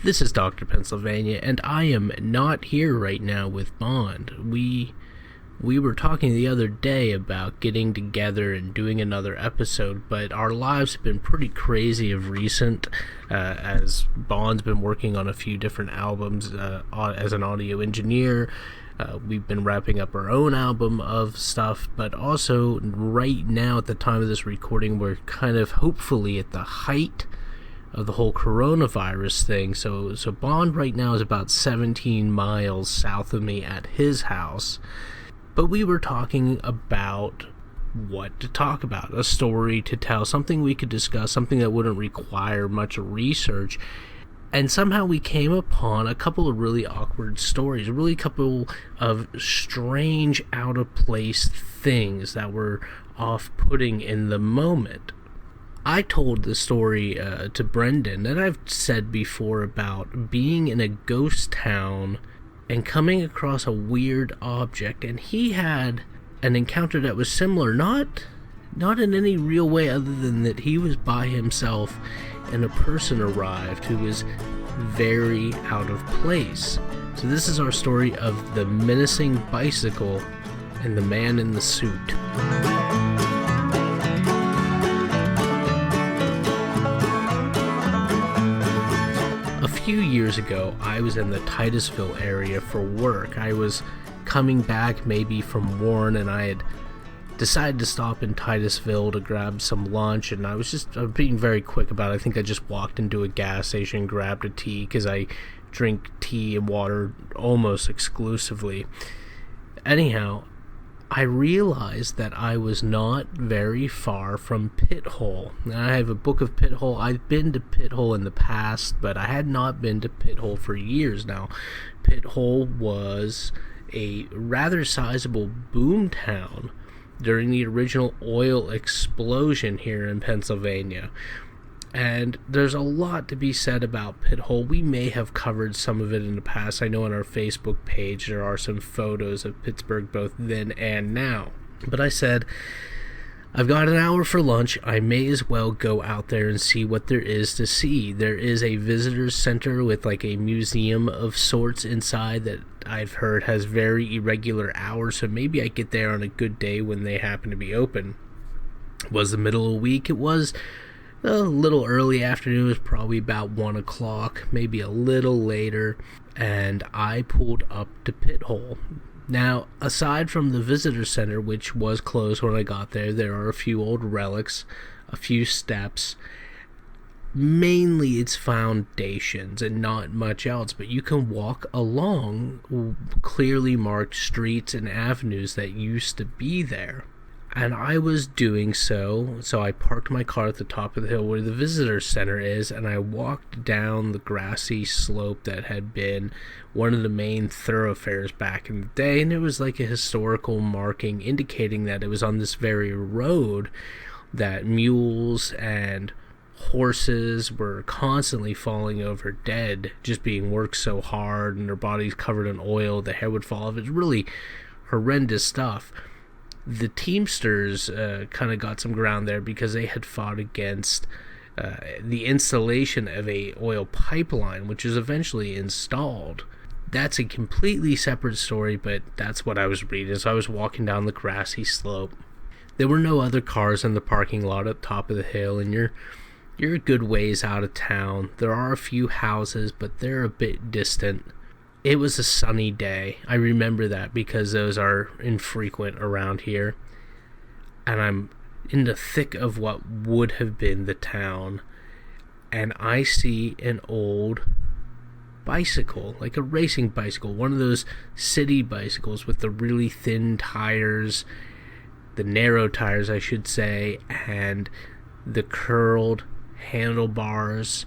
This is Dr. Pennsylvania, and I am not here right now with Bond. We were talking the other day about getting together and doing another episode, but our lives have been pretty crazy of recent, as Bond's been working on a few different albums as an audio engineer. We've been wrapping up our own album of stuff, but also right now at the time of this recording, we're kind of hopefully at the height of the whole coronavirus thing. So Bond right now is about 17 miles south of me at his house. But we were talking about what to talk about, a story to tell, something we could discuss, something that wouldn't require much research. And somehow we came upon a couple of really awkward stories, really a couple of strange, out-of-place things that were off-putting in the moment. I told the story to Brendan that I've said before about being in a ghost town and coming across a weird object, and he had an encounter that was similar, not in any real way other than that he was by himself and a person arrived who was very out of place. So this is our story of the menacing bicycle and the man in the suit. A few years ago, I was in the Titusville area for work. I was coming back maybe from Warren, and I had decided to stop in Titusville to grab some lunch, and I was being very quick about it. I think I just walked into a gas station, grabbed a tea, because I drink tea and water almost exclusively. Anyhow, I realized that I was not very far from Pit Hole. Now, I have a book of Pit Hole. I've been to Pit Hole in the past, but I had not been to Pit Hole for years now. Pit Hole was a rather sizable boom town during the original oil explosion here in Pennsylvania. And there's a lot to be said about Pit Hole. We may have covered some of it in the past. I know on our Facebook page there are some photos of Pittsburgh both then and now. But I said, I've got an hour for lunch. I may as well go out there and see what there is to see. There is a visitor center with like a museum of sorts inside that I've heard has very irregular hours, so maybe I get there on a good day when they happen to be open. It was the middle of the week. It was a little early afternoon. It was probably about 1 o'clock, maybe a little later, and I pulled up to Pit Hole. Now, aside from the visitor center, which was closed when I got there, there are a few old relics, a few steps. Mainly it's foundations and not much else, but you can walk along clearly marked streets and avenues that used to be there. And I was doing so I parked my car at the top of the hill where the visitor center is, and I walked down the grassy slope that had been one of the main thoroughfares back in the day, and it was like a historical marking indicating that it was on this very road that mules and horses were constantly falling over dead, just being worked so hard, and their bodies covered in oil, the hair would fall off. It's really horrendous stuff. The Teamsters kind of got some ground there because they had fought against the installation of a oil pipeline, which was eventually installed. That's a completely separate story, but that's what I was reading. So I was walking down the grassy slope. There were no other cars in the parking lot at the top of the hill, and you're a good ways out of town. There are a few houses, but they're a bit distant. It was a sunny day. I remember that because those are infrequent around here. And I'm in the thick of what would have been the town. And I see an old bicycle, like a racing bicycle. One of those city bicycles with the really thin tires, the narrow tires, I should say, and the curled handlebars.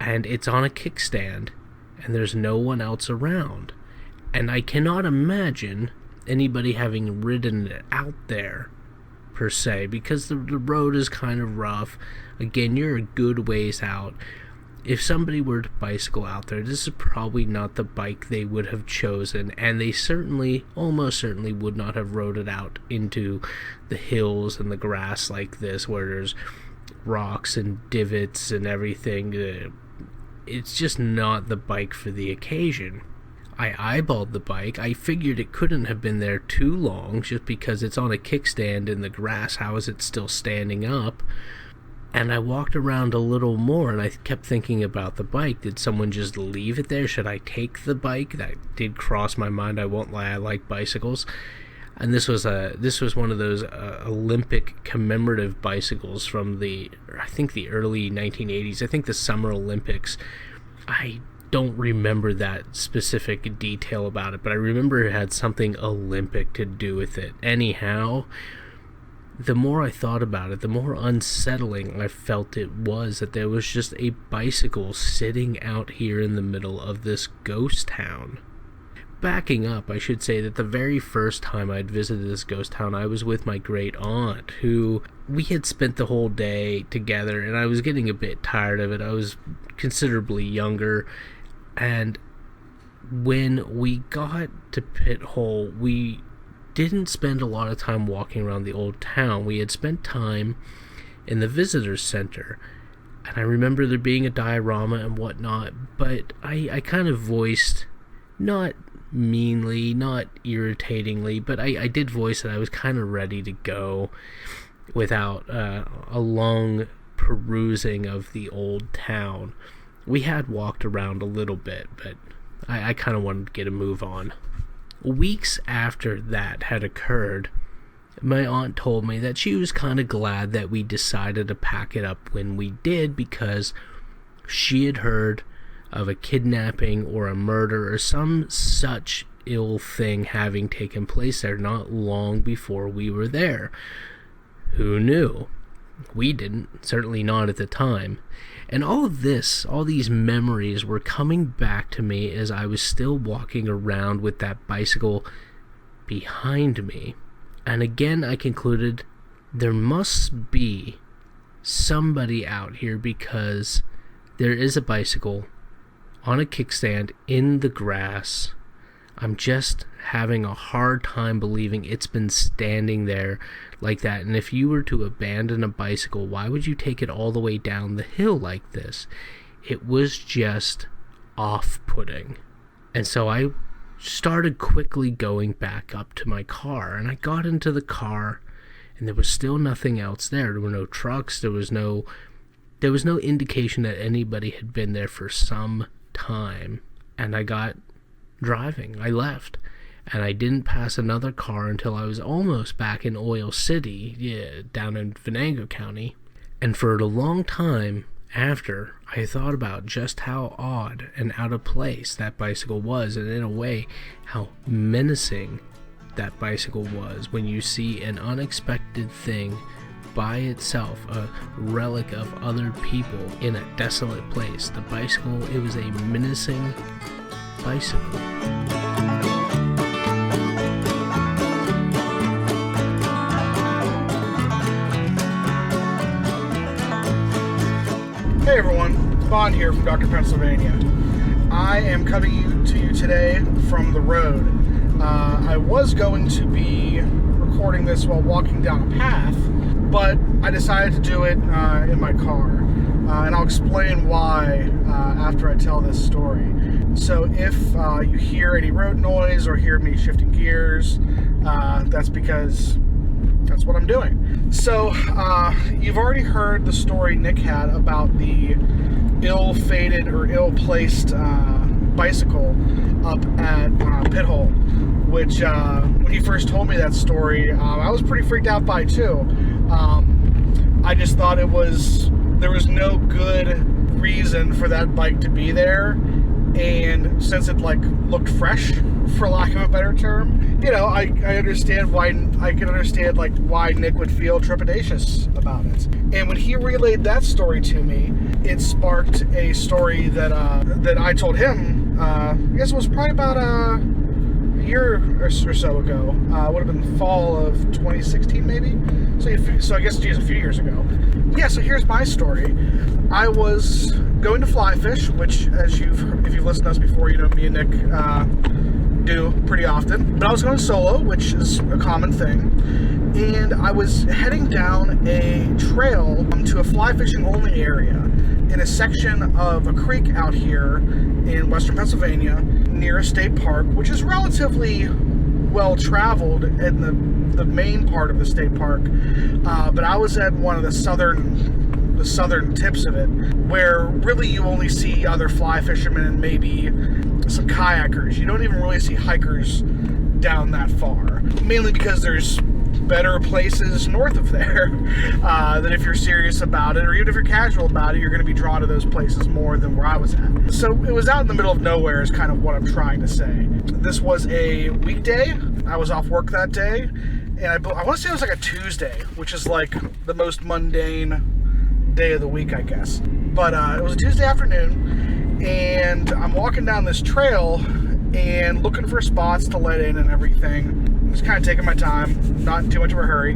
And it's on a kickstand. And there's no one else around. And I cannot imagine anybody having ridden it out there, per se, because the road is kind of rough. Again, you're a good ways out. If somebody were to bicycle out there, this is probably not the bike they would have chosen, and they almost certainly would not have rode it out into the hills and the grass like this, where there's rocks and divots and everything. it's just not the bike for the occasion. I eyeballed the bike. I figured it couldn't have been there too long just because it's on a kickstand in the grass. How is it still standing up? And I walked around a little more, and I kept thinking about the bike. Did someone just leave it there? Should I take the bike? That did cross my mind. I won't lie, I like bicycles. And this was one of those Olympic commemorative bicycles from the early 1980s. I think the Summer Olympics. I don't remember that specific detail about it, but I remember it had something Olympic to do with it. Anyhow, the more I thought about it, the more unsettling I felt it was that there was just a bicycle sitting out here in the middle of this ghost town. Backing up, I should say that the very first time I'd visited this ghost town, I was with my great aunt, who we had spent the whole day together, and I was getting a bit tired of it. I was considerably younger, and when we got to Pit Hole, we didn't spend a lot of time walking around the old town. We had spent time in the visitor center, and I remember there being a diorama and whatnot, but I kind of voiced, not meanly, not irritatingly, but I did voice that I was kind of ready to go without a long perusing of the old town. We had walked around a little bit, but I kind of wanted to get a move on. Weeks after that had occurred, my aunt told me that she was kind of glad that we decided to pack it up when we did, because she had heard of a kidnapping or a murder or some such ill thing having taken place there not long before we were there. Who knew? We didn't, certainly not at the time. And all these memories were coming back to me as I was still walking around with that bicycle behind me. And again, I concluded there must be somebody out here, because there is a bicycle on a kickstand in the grass. I'm just having a hard time believing it's been standing there like that. And if you were to abandon a bicycle, why would you take it all the way down the hill like this? It was just off-putting. And so I started quickly going back up to my car, and I got into the car, and there was still nothing else there. There were no trucks. There was no indication that anybody had been there for some time. And I got driving. I left, and I didn't pass another car until I was almost back in Oil City, down in Venango County. And for a long time after, I thought about just how odd and out of place that bicycle was, and in a way, how menacing that bicycle was when you see an unexpected thing by itself, a relic of other people in a desolate place. The bicycle, it was a menacing bicycle. Hey everyone, it's Bond here from Dr. Pennsylvania. I am coming to you today from the road. I was going to be recording this while walking down a path, but I decided to do it in my car. And I'll explain why after I tell this story. So if you hear any road noise or hear me shifting gears, that's because that's what I'm doing. So you've already heard the story Nick had about the ill-fated or ill-placed bicycle up at Pit Hole, which when he first told me that story, I was pretty freaked out by too. I just thought there was no good reason for that bike to be there, and since it looked fresh, for lack of a better term, I understand why Nick would feel trepidatious about it. And when he relayed that story to me, it sparked a story that I told him. I guess it was probably about a year or so ago. Would have been fall of 2016 maybe. So I guess a few years ago. Yeah, so here's my story. I was going to fly fish, which if you've listened to us before, me and Nick do pretty often. But I was going solo, which is a common thing. And I was heading down a trail to a fly fishing only area. in a section of a creek out here in western Pennsylvania near a state park, which is relatively well traveled in the main part of the state park, but I was at one of the southern tips of it, where really you only see other fly fishermen and maybe some kayakers. You don't even really see hikers down that far, mainly because there's better places north of there that if you're serious about it, or even if you're casual about it, you're going to be drawn to those places more than where I was at. So it was out in the middle of nowhere is kind of what I'm trying to say. This was a weekday. I was off work that day, and I want to say it was like a Tuesday, which is like the most mundane day of the week, I guess. But it was a Tuesday afternoon, and I'm walking down this trail and looking for spots to let in and everything. Just kind of taking my time, not in too much of a hurry.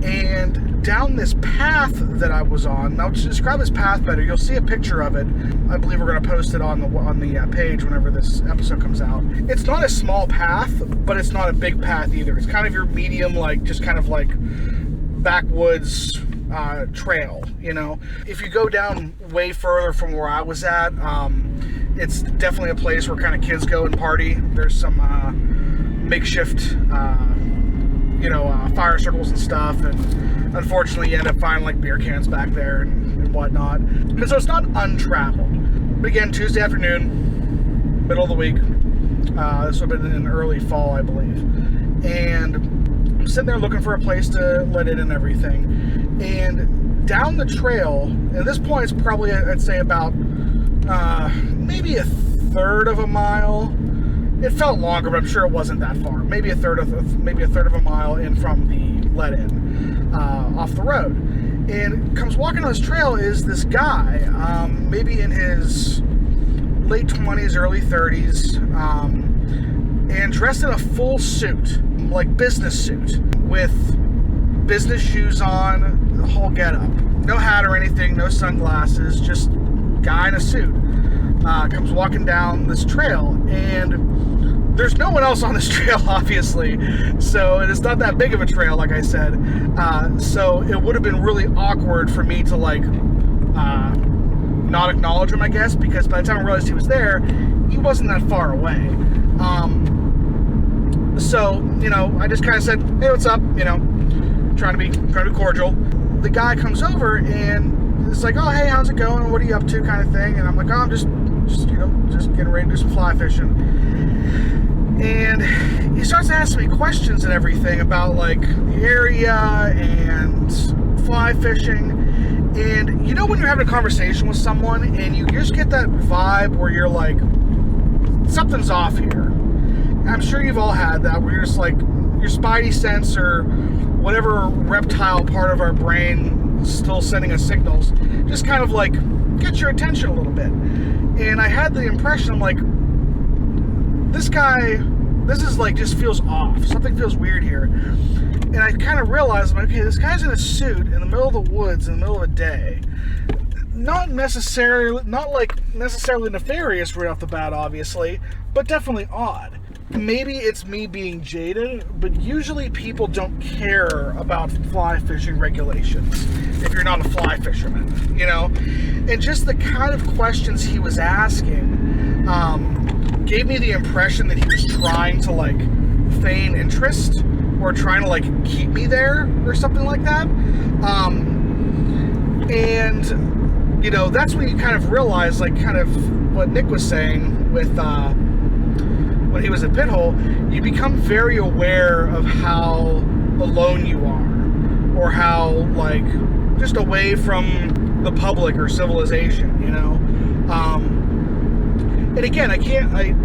And down this path that I was on, now to describe this path better, you'll see a picture of it. I believe we're going to post it on the page whenever this episode comes out. It's not a small path, but it's not a big path either. It's kind of your medium, like just kind of like backwoods trail, you know. If you go down way further from where I was at, it's definitely a place where kind of kids go and party. There's some makeshift fire circles and stuff, and unfortunately you end up finding like beer cans back there and whatnot. And so it's not untraveled. But again, Tuesday afternoon, middle of the week. This would have been in early fall, I believe. And I'm sitting there looking for a place to let in and everything. And down the trail, and at this point it's probably, I'd say about maybe a third of a mile. It felt longer, but I'm sure it wasn't that far. Maybe a third of a mile in from the let-in off the road. And comes walking on this trail is this guy, maybe in his late 20s, early 30s, and dressed in a full suit, like business suit, with business shoes on, the whole getup. No hat or anything, no sunglasses, just guy in a suit. Comes walking down this trail, and there's no one else on this trail, obviously, so it is not that big of a trail, like I said, so it would have been really awkward for me to like not acknowledge him, I guess, because by the time I realized he was there, he wasn't that far away. So I just kind of said, hey, what's up, trying to be cordial. The guy comes over and it's like, oh, hey, how's it going, what are you up to, kind of thing. And I'm like, oh, I'm just getting ready to do some fly fishing. And he starts asking me questions and everything about like the area and fly fishing. And when you're having a conversation with someone and you just get that vibe where you're like, something's off here. I'm sure you've all had that, where you're just like, your spidey sense or whatever reptile part of our brain still sending us signals just kind of like gets your attention a little bit. And I had the impression, like, this is like, just feels off. Something feels weird here. And I kind of realized, okay, this guy's in a suit in the middle of the woods in the middle of a day. Not necessarily nefarious right off the bat, obviously, but definitely odd. Maybe it's me being jaded, but usually people don't care about fly fishing regulations if you're not a fly fisherman, And just the kind of questions he was asking gave me the impression that he was trying to like feign interest or trying to like keep me there or something like that. And that's when you kind of realize, like, kind of what Nick was saying with when he was at Pithole, you become very aware of how alone you are, or how like just away from the public or civilization, and again,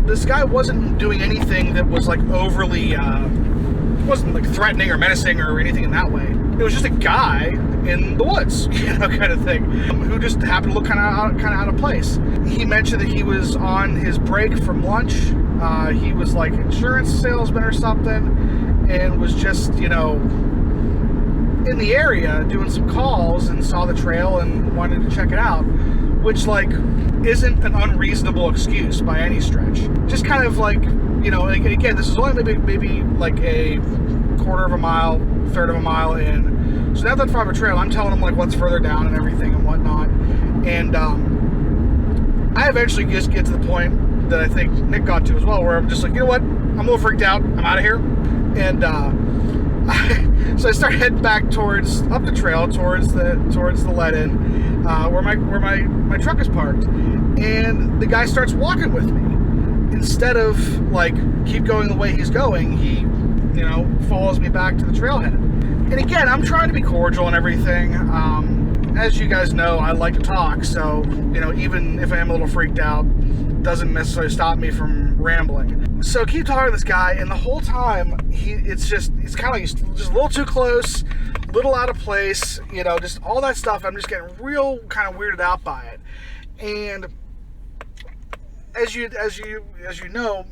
this guy wasn't doing anything that was like overly, wasn't like threatening or menacing or anything in that way. It was just a guy in the woods, kind of thing, who just happened to look kind of out of place. He mentioned that he was on his break from lunch. He was like insurance salesman or something, and was just, in the area doing some calls and saw the trail and wanted to check it out, which like isn't an unreasonable excuse by any stretch. Just kind of like, again, this is only maybe like a quarter of a mile, third of a mile in. So not that far of a trail. I'm telling him like what's further down and everything and whatnot. And I eventually just get to the point that I think Nick got to as well, where I'm just like, you know what? I'm a little freaked out. I'm out of here. And so I start heading back up the trail towards the let-in, where my truck is parked. And the guy starts walking with me. Instead of like keep going the way he's going, he, follows me back to the trailhead. And again, I'm trying to be cordial and everything. As you guys know, I like to talk, so even if I am a little freaked out, doesn't necessarily stop me from rambling. So keep talking to this guy, and the whole time it's kind of like just a little too close, a little out of place, just all that stuff. I'm just getting real kind of weirded out by it. And as you know,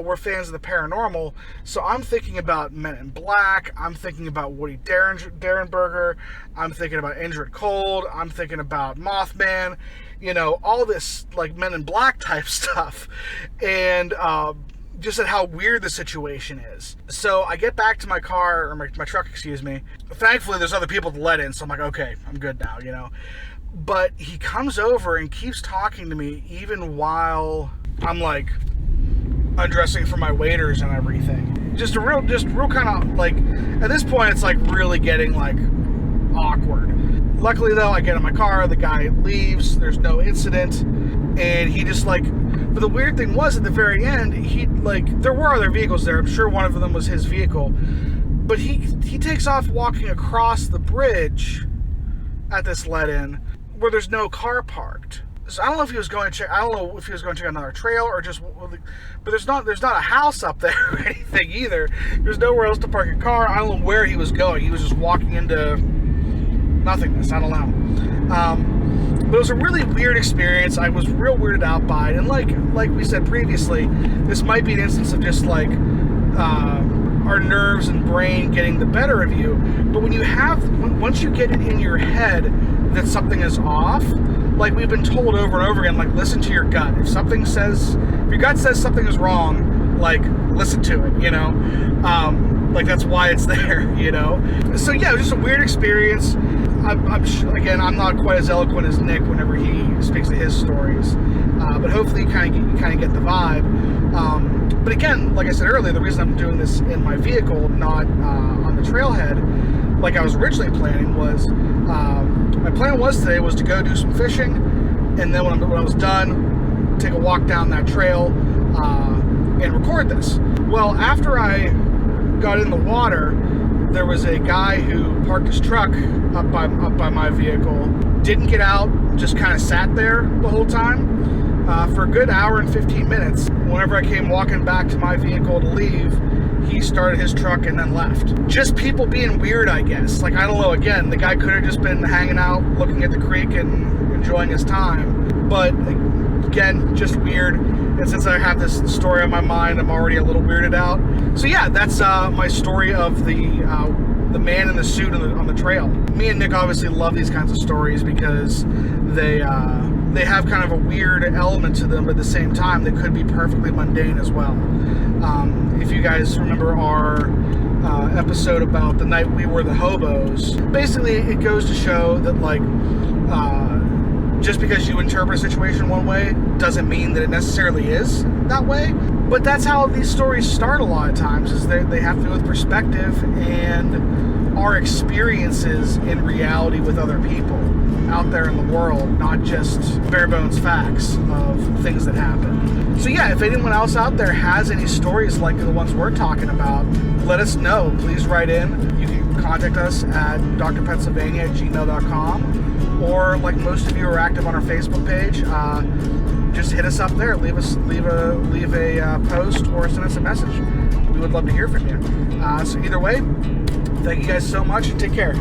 we're fans of the paranormal, so I'm thinking about Men in Black, I'm thinking about Woody Derenberger, I'm thinking about Indrid Cold, I'm thinking about Mothman, all this like Men in Black type stuff, and just at how weird the situation is. So I get back to my car, or my truck, excuse me. Thankfully, there's other people to let in, so I'm like, okay, I'm good now, But he comes over and keeps talking to me even while I'm like undressing for my waders and everything. Just real kind of like, at this point it's like really getting like awkward. Luckily though, I get in my car, the guy leaves, there's no incident, and he just like, but the weird thing was at the very end, there were other vehicles there, I'm sure one of them was his vehicle, but he takes off walking across the bridge at this let-in where there's no car parked. So I don't know if he was going to check. I don't know if he was going to check another trail or just. But there's not a house up there or anything either. There's nowhere else to park your car. I don't know where he was going. He was just walking into nothingness. I don't know. But it was a really weird experience. I was real weirded out by it. And like we said previously, this might be an instance of just like our nerves and brain getting the better of you. But once you get it in your head that something is off, like we've been told over and over again, like listen to your gut. If your gut says something is wrong, like listen to it, like that's why it's there, So yeah, it was just a weird experience. I'm not quite as eloquent as Nick whenever he speaks of his stories, but hopefully you kind of get the vibe. But again, like I said earlier, the reason I'm doing this in my vehicle, not on the trailhead, like I was originally planning, was my plan today was to go do some fishing, and then when I was done, take a walk down that trail and record this. Well, after I got in the water, there was a guy who parked his truck up by my vehicle, didn't get out, just kind of sat there the whole time for a good hour and 15 minutes. Whenever I came walking back to my vehicle to leave, he started his truck and then left. Just people being weird, I guess. Like, I don't know, again, the guy could have just been hanging out, looking at the creek and enjoying his time. But, again, just weird. And since I have this story on my mind, I'm already a little weirded out. So yeah, that's my story of the man in the suit on the trail. Me and Nick obviously love these kinds of stories because they have kind of a weird element to them, but at the same time, they could be perfectly mundane as well. If you guys remember our episode about the night we were the hobos, basically it goes to show that like just because you interpret a situation one way doesn't mean that it necessarily is that way. But that's how these stories start a lot of times, is they have to do with perspective and our experiences in reality with other people out there in the world, not just bare bones facts of things that happen. So yeah, if anyone else out there has any stories like the ones we're talking about, let us know. Please write in. You can contact us at drpennsylvania@gmail.com, or like most of you are active on our Facebook page, just hit us up there. Leave a post or send us a message. We would love to hear from you. So either way, thank you guys so much and take care.